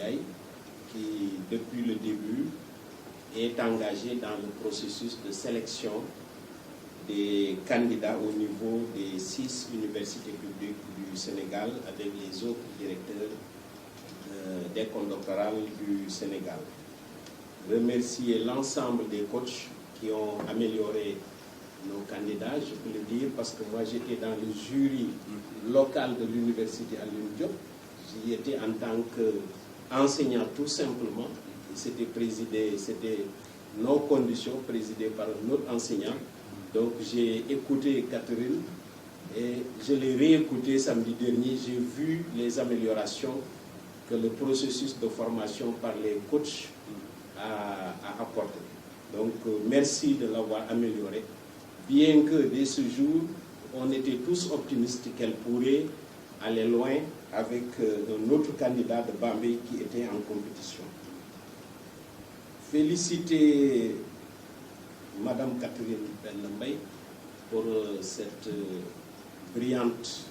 Ndiaye, qui, depuis le début, est engagé dans le processus de sélection des candidats au niveau des 6 universités publiques du Sénégal avec les autres directeurs d'école doctorale du Sénégal. Remercier l'ensemble des coachs qui ont amélioré nos candidats, je peux le dire, parce que moi j'étais dans le jury local de l'université Alioune Diop. J'y étais en tant qu'enseignant tout simplement. C'était nos conditions présidées par notre enseignant. Donc j'ai écouté Catherine et je l'ai réécouté samedi dernier. J'ai vu les améliorations que le processus de formation par les coachs a apporté. Donc merci de l'avoir amélioré. Bien que dès ce jour, on était tous optimistes qu'elle pourrait aller loin avec un autre candidat de Bambey qui était en compétition. Féliciter Madame Catherine Bellambay pour cette brillante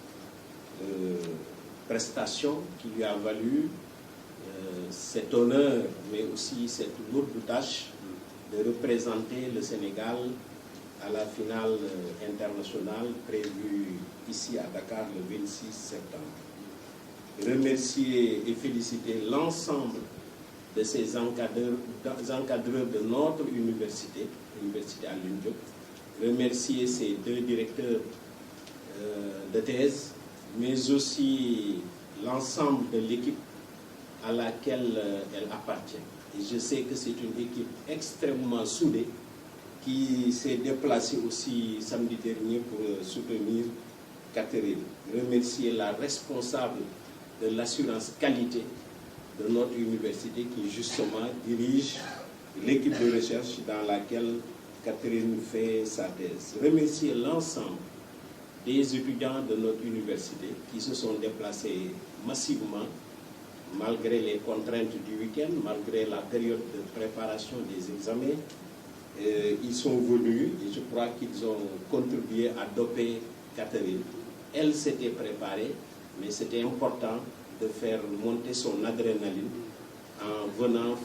prestation qui lui a valu cet honneur, mais aussi cette lourde tâche de représenter le Sénégal à la finale internationale prévue ici à Dakar le 26 septembre. Remercier et féliciter l'ensemble de ces encadreurs de notre université, l'université Alioune Diop. Remercier ces 2 directeurs de thèse, mais aussi l'ensemble de l'équipe à laquelle elle appartient. Et je sais que c'est une équipe extrêmement soudée qui s'est déplacée aussi samedi dernier pour soutenir Catherine. Remercier la responsable de l'assurance qualité de notre université qui justement dirige l'équipe de recherche dans laquelle Catherine fait sa thèse. Remercier l'ensemble des étudiants de notre université qui se sont déplacés massivement malgré les contraintes du week-end, malgré la période de préparation des examens. Ils sont venus et je crois qu'ils ont contribué à doper Catherine. Elle s'était préparée, mais c'était important de faire monter son adrénaline en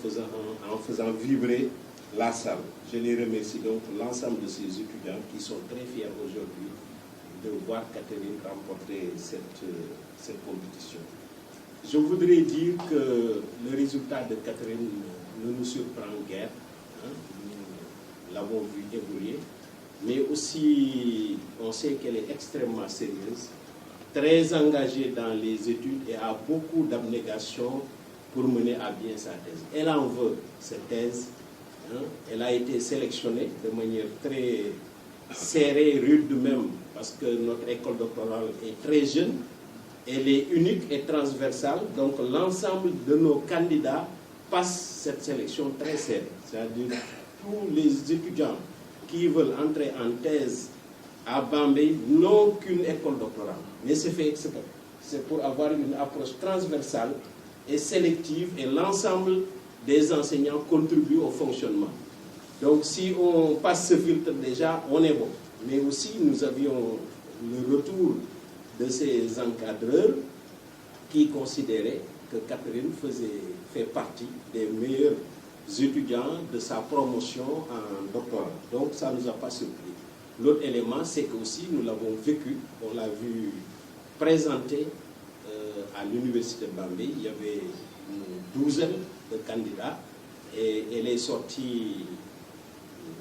faisant vibrer la salle. Je les remercie donc l'ensemble de ces étudiants qui sont très fiers aujourd'hui de voir Catherine remporter cette compétition. Je voudrais dire que le résultat de Catherine ne nous surprend guère. Nous l'avons vu évoluer, mais aussi on sait qu'elle est extrêmement sérieuse, très engagée dans les études et a beaucoup d'abnégation pour mener à bien sa thèse. Elle en veut cette thèse. Elle a été sélectionnée de manière très serrée, rude même, parce que notre école doctorale est très jeune, elle est unique et transversale, donc l'ensemble de nos candidats passent cette sélection très serrée. C'est-à-dire tous les étudiants qui veulent entrer en thèse à Bambey n'ont qu'une école doctorale. Mais c'est fait exprès. C'est pour avoir une approche transversale et sélective et l'ensemble des enseignants contribuent au fonctionnement. Donc si on passe ce filtre déjà, on est bon. Mais aussi nous avions le retour de ces encadreurs qui considéraient que Catherine fait partie des meilleurs étudiants de sa promotion en doctorat. Donc ça ne nous a pas surpris. L'autre élément, c'est que aussi nous l'avons vécu, on l'a vu présenter à l'université de Bambey. Il y avait une douzaine de candidats et elle est sortie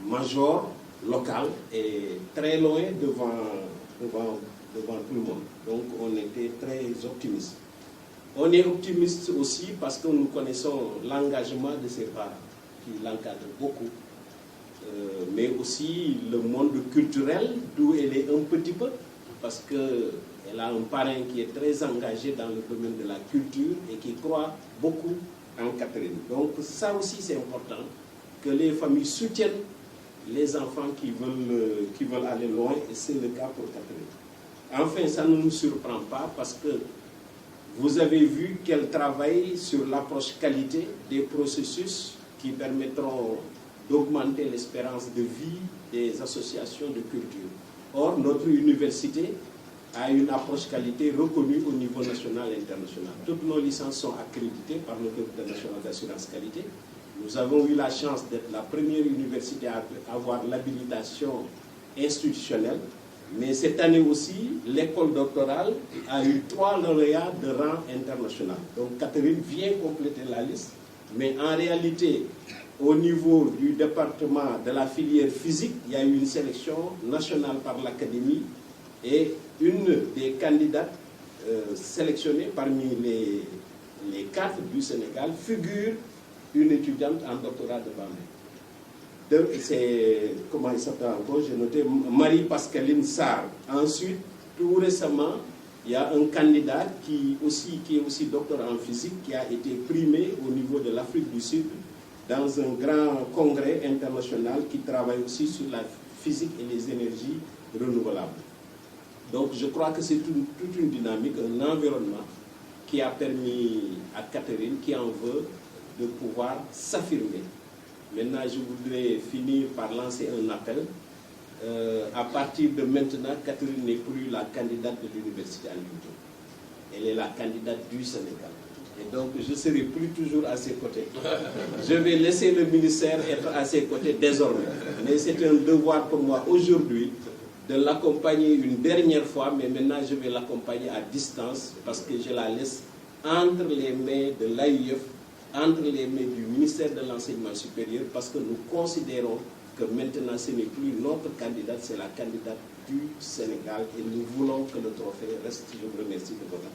major local et très loin devant tout le monde. Donc on était très optimistes. On est optimiste aussi parce que nous connaissons l'engagement de ses parents qui l'encadrent beaucoup, mais aussi le monde culturel d'où elle est un petit peu parce qu'elle a un parrain qui est très engagé dans le domaine de la culture et qui croit beaucoup en Catherine. Donc ça aussi c'est important que les familles soutiennent les enfants qui veulent aller loin et c'est le cas pour Catherine. Enfin, ça ne nous surprend pas parce que vous avez vu qu'elle travaille sur l'approche qualité des processus qui permettront d'augmenter l'espérance de vie des associations de culture. Or, notre université a une approche qualité reconnue au niveau national et international. Toutes nos licences sont accréditées par l'Autorité nationale d'assurance qualité. Nous avons eu la chance d'être la première université à avoir l'habilitation institutionnelle. Mais cette année aussi, l'école doctorale a eu 3 lauréats de rang international. Donc Catherine vient compléter la liste. Mais en réalité, au niveau du département de la filière physique, il y a eu une sélection nationale par l'Académie et une des candidates sélectionnées parmi les 4 du Sénégal figure une étudiante en doctorat de Bambey. C'est, comment il s'appelle encore, j'ai noté, Marie-Pascaline Sarr. Ensuite, tout récemment, il y a un candidat qui est aussi docteur en physique, qui a été primé au niveau de l'Afrique du Sud dans un grand congrès international qui travaille aussi sur la physique et les énergies renouvelables. Donc je crois que c'est toute une dynamique, un environnement qui a permis à Catherine, qui en veut, de pouvoir s'affirmer. Maintenant, je voudrais finir par lancer un appel. À partir de maintenant, Catherine n'est plus la candidate de l'université Alioune. Elle est la candidate du Sénégal. Et donc, je ne serai plus toujours à ses côtés. Je vais laisser le ministère être à ses côtés désormais. Mais c'est un devoir pour moi aujourd'hui de l'accompagner une dernière fois, mais maintenant je vais l'accompagner à distance parce que je la laisse entre les mains de l'AIF, entre les mains du ministère de l'Enseignement supérieur, parce que nous considérons que maintenant ce n'est plus notre candidate, c'est la candidate du Sénégal et nous voulons que le trophée reste. Je vous remercie de votre attention.